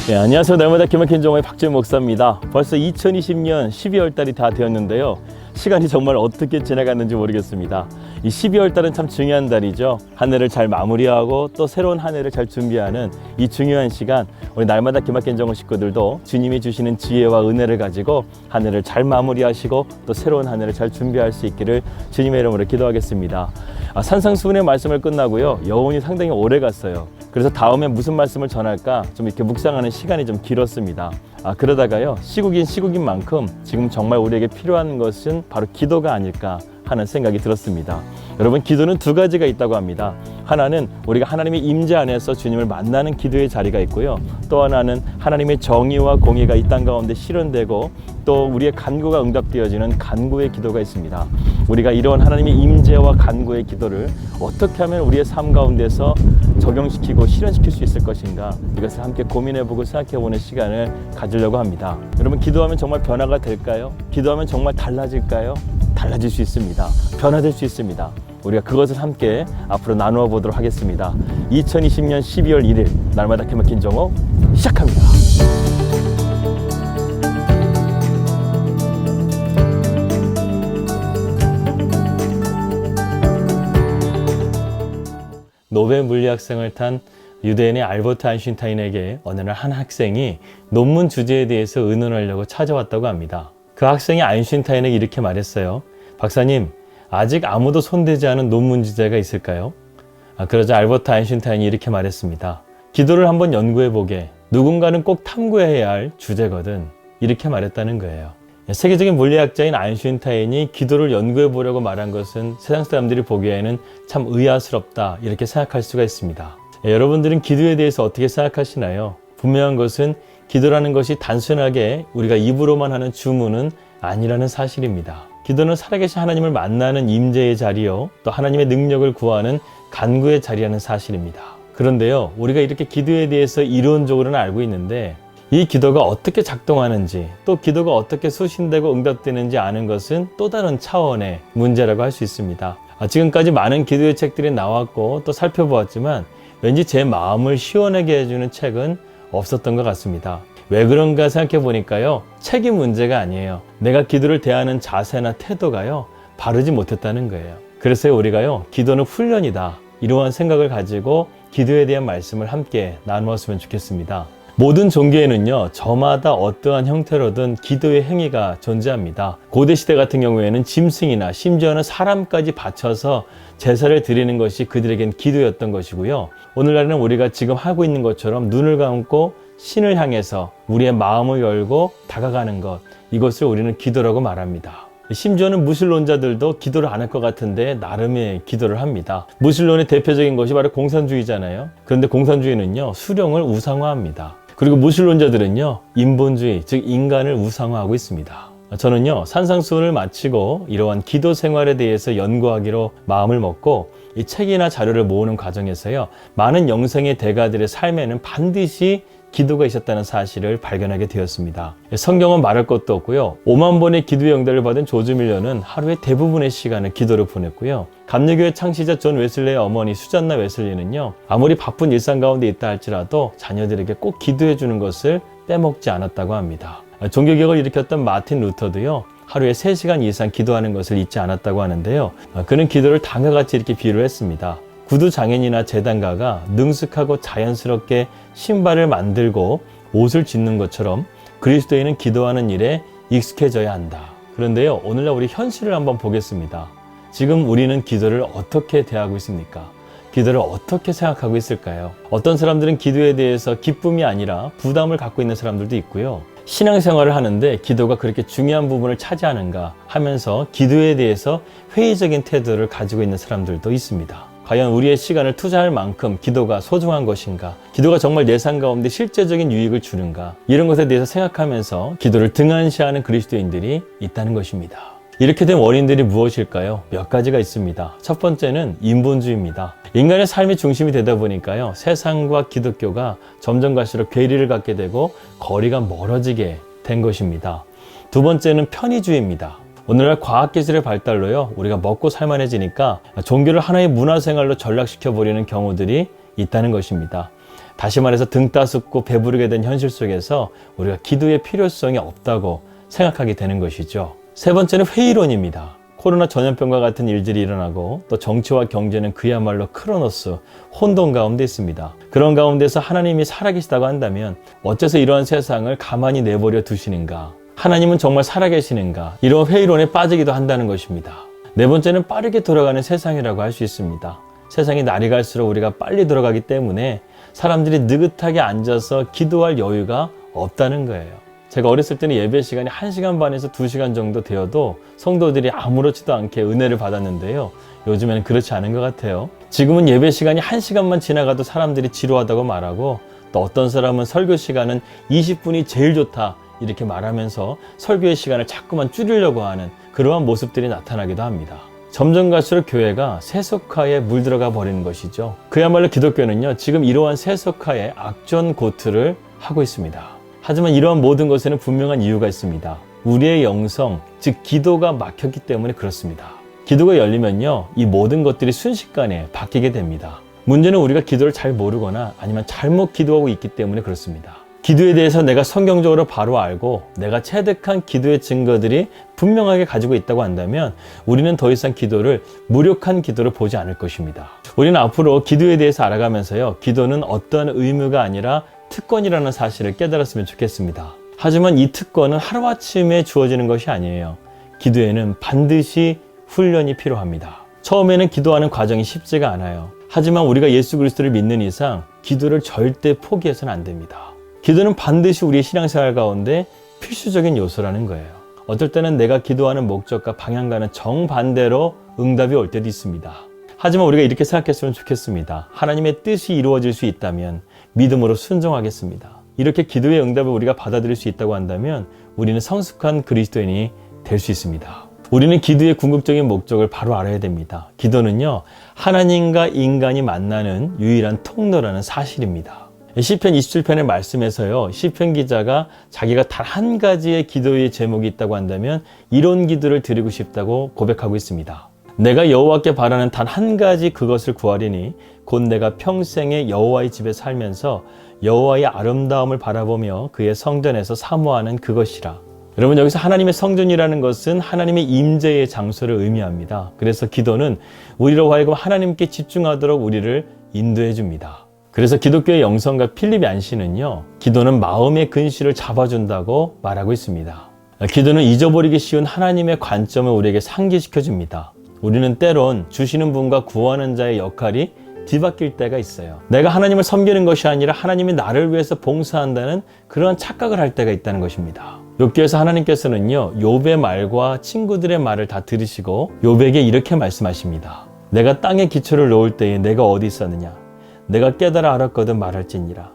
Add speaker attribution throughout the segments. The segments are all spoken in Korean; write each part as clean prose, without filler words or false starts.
Speaker 1: 네, 안녕하세요. 날마다 기막힌 종의 박재훈 목사입니다. 벌써 2020년 12월 달이 다 되었는데요. 시간이 정말 어떻게 지나갔는지 모르겠습니다. 이 12월 달은 참 중요한 달이죠. 한 해를 잘 마무리하고 또 새로운 한 해를 잘 준비하는 이 중요한 시간, 우리 날마다 기막힌 종의 식구들도 주님이 주시는 지혜와 은혜를 가지고 한 해를 잘 마무리하시고 또 새로운 한 해를 잘 준비할 수 있기를 주님의 이름으로 기도하겠습니다. 산상수훈의 말씀을 끝나고요. 여운이 상당히 오래 갔어요. 그래서 다음에 무슨 말씀을 전할까 좀 이렇게 묵상하는 시간이 좀 길었습니다. 그러다가요, 시국인 만큼 지금 정말 우리에게 필요한 것은 바로 기도가 아닐까 하는 생각이 들었습니다. 여러분, 기도는 두 가지가 있다고 합니다. 하나는 우리가 하나님의 임재 안에서 주님을 만나는 기도의 자리가 있고요. 또 하나는 하나님의 정의와 공의가 이 땅 가운데 실현되고 또 우리의 간구가 응답되어지는 간구의 기도가 있습니다. 우리가 이런 하나님의 임재와 간구의 기도를 어떻게 하면 우리의 삶 가운데서 적용시키고 실현시킬 수 있을 것인가, 이것을 함께 고민해보고 생각해보는 시간을 가지려고 합니다. 여러분, 기도하면 정말 변화가 될까요? 기도하면 정말 달라질까요? 달라질 수 있습니다. 변화될 수 있습니다. 우리가 그것을 함께 앞으로 나누어 보도록 하겠습니다. 2020년 12월 1일 날마다 기막힌 종옥 시작합니다. 노벨 물리학상을 탄 유대인의 알버트 아인슈타인에게 어느 날 한 학생이 논문 주제에 대해서 의논하려고 찾아왔다고 합니다. 그 학생이 아인슈타인에게 이렇게 말했어요. 박사님, 아직 아무도 손대지 않은 논문 주제가 있을까요? 그러자 알버트 아인슈타인이 이렇게 말했습니다. 기도를 한번 연구해보게. 누군가는 꼭 탐구해야 할 주제거든. 이렇게 말했다는 거예요. 세계적인 물리학자인 아인슈타인이 기도를 연구해보려고 말한 것은 세상 사람들이 보기에는 참 의아스럽다, 이렇게 생각할 수가 있습니다. 여러분들은 기도에 대해서 어떻게 생각하시나요? 분명한 것은 기도라는 것이 단순하게 우리가 입으로만 하는 주문은 아니라는 사실입니다. 기도는 살아계신 하나님을 만나는 임재의 자리요, 또 하나님의 능력을 구하는 간구의 자리라는 사실입니다. 그런데요, 우리가 이렇게 기도에 대해서 이론적으로는 알고 있는데 이 기도가 어떻게 작동하는지, 또 기도가 어떻게 수신되고 응답되는지 아는 것은 또 다른 차원의 문제라고 할 수 있습니다. 지금까지 많은 기도의 책들이 나왔고 또 살펴보았지만 왠지 제 마음을 시원하게 해주는 책은 없었던 것 같습니다. 왜 그런가 생각해 보니까요, 책이 문제가 아니에요. 내가 기도를 대하는 자세나 태도가요, 바르지 못했다는 거예요. 그래서 우리가요, 기도는 훈련이다, 이러한 생각을 가지고 기도에 대한 말씀을 함께 나누었으면 좋겠습니다. 모든 종교에는요, 저마다 어떠한 형태로든 기도의 행위가 존재합니다. 고대 시대 같은 경우에는 짐승이나 심지어는 사람까지 바쳐서 제사를 드리는 것이 그들에겐 기도였던 것이고요. 오늘날에는 우리가 지금 하고 있는 것처럼 눈을 감고 신을 향해서 우리의 마음을 열고 다가가는 것, 이것을 우리는 기도라고 말합니다. 심지어는 무신론자들도 기도를 안 할 것 같은데 나름의 기도를 합니다. 무신론의 대표적인 것이 바로 공산주의잖아요. 그런데 공산주의는요, 수령을 우상화합니다. 그리고 무신론자들은요, 인본주의, 즉 인간을 우상화하고 있습니다. 저는요, 산상수훈을 마치고 이러한 기도 생활에 대해서 연구하기로 마음을 먹고 이 책이나 자료를 모으는 과정에서요, 많은 영생의 대가들의 삶에는 반드시 기도가 있었다는 사실을 발견하게 되었습니다. 성경은 말할 것도 없고요. 5만 번의 기도의 응답을 받은 조지 밀러는 하루의 대부분의 시간을 기도로 보냈고요. 감리교회 창시자 존 웨슬리의 어머니 수잔나 웨슬리는요, 아무리 바쁜 일상 가운데 있다 할지라도 자녀들에게 꼭 기도해 주는 것을 빼먹지 않았다고 합니다. 종교개혁을 일으켰던 마틴 루터도요, 하루에 3시간 이상 기도하는 것을 잊지 않았다고 하는데요. 그는 기도를 다음과 같이 이렇게 비유를 했습니다. 구두 장인이나 제단가가 능숙하고 자연스럽게 신발을 만들고 옷을 짓는 것처럼 그리스도인은 기도하는 일에 익숙해져야 한다. 그런데요, 오늘날 우리 현실을 한번 보겠습니다. 지금 우리는 기도를 어떻게 대하고 있습니까? 기도를 어떻게 생각하고 있을까요? 어떤 사람들은 기도에 대해서 기쁨이 아니라 부담을 갖고 있는 사람들도 있고요. 신앙생활을 하는데 기도가 그렇게 중요한 부분을 차지하는가 하면서 기도에 대해서 회의적인 태도를 가지고 있는 사람들도 있습니다. 과연 우리의 시간을 투자할 만큼 기도가 소중한 것인가? 기도가 정말 내 삶 가운데 실제적인 유익을 주는가? 이런 것에 대해서 생각하면서 기도를 등한시하는 그리스도인들이 있다는 것입니다. 이렇게 된 원인들이 무엇일까요? 몇 가지가 있습니다. 첫 번째는 인본주의입니다. 인간의 삶의 중심이 되다 보니까요, 세상과 기독교가 점점 갈수록 괴리를 갖게 되고 거리가 멀어지게 된 것입니다. 두 번째는 편의주의입니다. 오늘날 과학기술의 발달로요, 우리가 먹고 살만해지니까 종교를 하나의 문화생활로 전락시켜버리는 경우들이 있다는 것입니다. 다시 말해서 등 따숩고 배부르게 된 현실 속에서 우리가 기도의 필요성이 없다고 생각하게 되는 것이죠. 세 번째는 회의론입니다. 코로나 전염병과 같은 일들이 일어나고 또 정치와 경제는 그야말로 크로노스, 혼돈 가운데 있습니다. 그런 가운데서 하나님이 살아계시다고 한다면 어째서 이러한 세상을 가만히 내버려 두시는가? 하나님은 정말 살아계시는가? 이런 회의론에 빠지기도 한다는 것입니다. 네 번째는 빠르게 돌아가는 세상이라고 할 수 있습니다. 세상이 날이 갈수록 우리가 빨리 돌아가기 때문에 사람들이 느긋하게 앉아서 기도할 여유가 없다는 거예요. 제가 어렸을 때는 예배 시간이 1시간 반에서 2시간 정도 되어도 성도들이 아무렇지도 않게 은혜를 받았는데요. 요즘에는 그렇지 않은 것 같아요. 지금은 예배 시간이 1시간만 지나가도 사람들이 지루하다고 말하고, 또 어떤 사람은 설교 시간은 20분이 제일 좋다 이렇게 말하면서 설교의 시간을 자꾸만 줄이려고 하는 그러한 모습들이 나타나기도 합니다. 점점 갈수록 교회가 세속화에 물들어가 버리는 것이죠. 그야말로 기독교는요, 지금 이러한 세속화에 악전고투를 하고 있습니다. 하지만 이러한 모든 것에는 분명한 이유가 있습니다. 우리의 영성, 즉 기도가 막혔기 때문에 그렇습니다. 기도가 열리면요, 이 모든 것들이 순식간에 바뀌게 됩니다. 문제는 우리가 기도를 잘 모르거나 아니면 잘못 기도하고 있기 때문에 그렇습니다. 기도에 대해서 내가 성경적으로 바로 알고 내가 체득한 기도의 증거들이 분명하게 가지고 있다고 한다면 우리는 더 이상 기도를 무력한 기도를 보지 않을 것입니다. 우리는 앞으로 기도에 대해서 알아가면서요, 기도는 어떠한 의무가 아니라 특권이라는 사실을 깨달았으면 좋겠습니다. 하지만 이 특권은 하루아침에 주어지는 것이 아니에요. 기도에는 반드시 훈련이 필요합니다. 처음에는 기도하는 과정이 쉽지가 않아요. 하지만 우리가 예수 그리스도를 믿는 이상 기도를 절대 포기해서는 안 됩니다. 기도는 반드시 우리의 신앙생활 가운데 필수적인 요소라는 거예요. 어떨 때는 내가 기도하는 목적과 방향과는 정반대로 응답이 올 때도 있습니다. 하지만 우리가 이렇게 생각했으면 좋겠습니다. 하나님의 뜻이 이루어질 수 있다면 믿음으로 순종하겠습니다. 이렇게 기도의 응답을 우리가 받아들일 수 있다고 한다면 우리는 성숙한 그리스도인이 될 수 있습니다. 우리는 기도의 궁극적인 목적을 바로 알아야 됩니다. 기도는요, 하나님과 인간이 만나는 유일한 통로라는 사실입니다. 시편 27편의 말씀에서요, 시편 기자가 자기가 단 한 가지의 기도의 제목이 있다고 한다면 이런 기도를 드리고 싶다고 고백하고 있습니다. 내가 여호와께 바라는 단 한 가지 그것을 구하리니 곧 내가 평생에 여호와의 집에 살면서 여호와의 아름다움을 바라보며 그의 성전에서 사모하는 그것이라. 여러분, 여기서 하나님의 성전이라는 것은 하나님의 임재의 장소를 의미합니다. 그래서 기도는 우리로 하여금 하나님께 집중하도록 우리를 인도해 줍니다. 그래서 기독교의 영성가 필립 얀시는요, 기도는 마음의 근시를 잡아준다고 말하고 있습니다. 기도는 잊어버리기 쉬운 하나님의 관점을 우리에게 상기시켜 줍니다. 우리는 때론 주시는 분과 구하는 자의 역할이 뒤바뀔 때가 있어요. 내가 하나님을 섬기는 것이 아니라 하나님이 나를 위해서 봉사한다는 그러한 착각을 할 때가 있다는 것입니다. 욥기에서 하나님께서는요, 욥의 말과 친구들의 말을 다 들으시고 욥에게 이렇게 말씀하십니다. 내가 땅에 기초를 놓을 때에 내가 어디 있었느냐? 내가 깨달아 알았거든 말할지니라.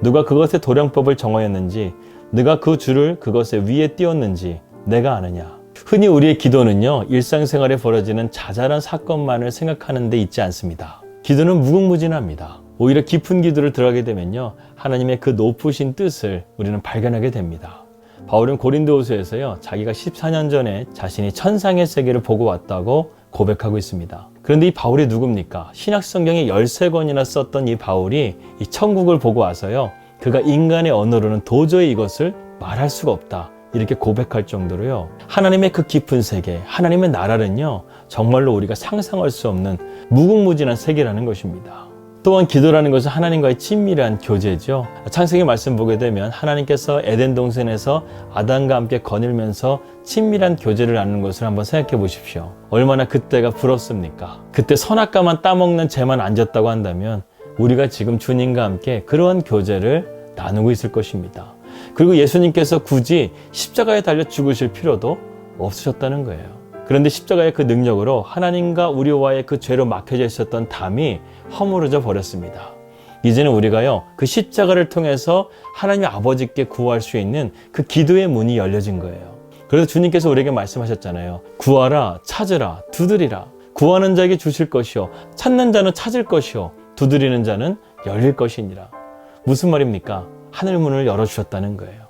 Speaker 1: 누가 그것의 도량법을 정하였는지, 누가 그 줄을 그것의 위에 띄웠는지 내가 아느냐? 흔히 우리의 기도는요, 일상생활에 벌어지는 자잘한 사건만을 생각하는 데 있지 않습니다. 기도는 무궁무진합니다. 오히려 깊은 기도를 들어가게 되면요, 하나님의 그 높으신 뜻을 우리는 발견하게 됩니다. 바울은 고린도후서에서요, 자기가 14년 전에 자신이 천상의 세계를 보고 왔다고 고백하고 있습니다. 그런데 이 바울이 누굽니까? 신약 성경에 13권이나 썼던 이 바울이 이 천국을 보고 와서요, 그가 인간의 언어로는 도저히 이것을 말할 수가 없다, 이렇게 고백할 정도로요, 하나님의 그 깊은 세계, 하나님의 나라는요, 정말로 우리가 상상할 수 없는 무궁무진한 세계라는 것입니다. 또한 기도라는 것은 하나님과의 친밀한 교제죠. 창세기 말씀 보게 되면 하나님께서 에덴 동산에서 아담과 함께 거닐면서 친밀한 교제를 나누는 것을 한번 생각해 보십시오. 얼마나 그때가 부럽습니까? 그때 선악과만 따먹는 채만 앉았다고 한다면 우리가 지금 주님과 함께 그러한 교제를 나누고 있을 것입니다. 그리고 예수님께서 굳이 십자가에 달려 죽으실 필요도 없으셨다는 거예요. 그런데 십자가의 그 능력으로 하나님과 우리와의 그 죄로 막혀져 있었던 담이 허물어져 버렸습니다. 이제는 우리가요, 그 십자가를 통해서 하나님 아버지께 구할 수 있는 그 기도의 문이 열려진 거예요. 그래서 주님께서 우리에게 말씀하셨잖아요. 구하라, 찾으라, 두드리라. 구하는 자에게 주실 것이요, 찾는 자는 찾을 것이요, 두드리는 자는 열릴 것이니라. 무슨 말입니까? 하늘 문을 열어주셨다는 거예요.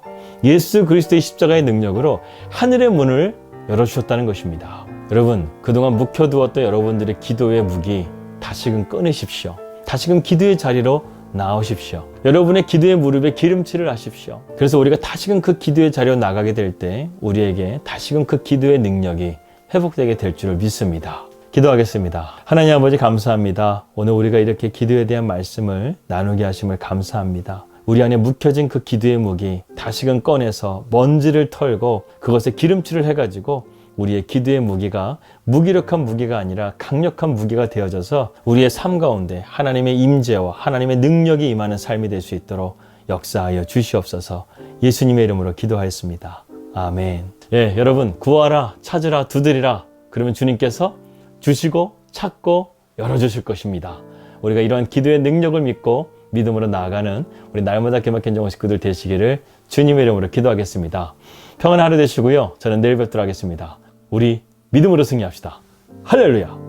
Speaker 1: 예수 그리스도의 십자가의 능력으로 하늘의 문을 열어주셨다는 것입니다. 여러분, 그동안 묵혀두었던 여러분들의 기도의 무기 다시금 꺼내십시오. 다시금 기도의 자리로 나오십시오. 여러분의 기도의 무릎에 기름칠을 하십시오. 그래서 우리가 다시금 그 기도의 자리로 나가게 될 때 우리에게 다시금 그 기도의 능력이 회복되게 될 줄을 믿습니다. 기도하겠습니다. 하나님 아버지 감사합니다. 오늘 우리가 이렇게 기도에 대한 말씀을 나누게 하심을 감사합니다. 우리 안에 묵혀진 그 기도의 무기 다시금 꺼내서 먼지를 털고 그것에 기름칠을 해가지고 우리의 기도의 무기가 무기력한 무기가 아니라 강력한 무기가 되어져서 우리의 삶 가운데 하나님의 임재와 하나님의 능력이 임하는 삶이 될 수 있도록 역사하여 주시옵소서. 예수님의 이름으로 기도하였습니다. 아멘. 예, 여러분 구하라, 찾으라, 두드리라. 그러면 주님께서 주시고 찾고 열어주실 것입니다. 우리가 이러한 기도의 능력을 믿고 믿음으로 나아가는 우리 날마다 개막현 정원 식구들 되시기를 주님의 이름으로 기도하겠습니다. 평안한 하루 되시고요. 저는 내일 뵙도록 하겠습니다. 우리 믿음으로 승리합시다. 할렐루야.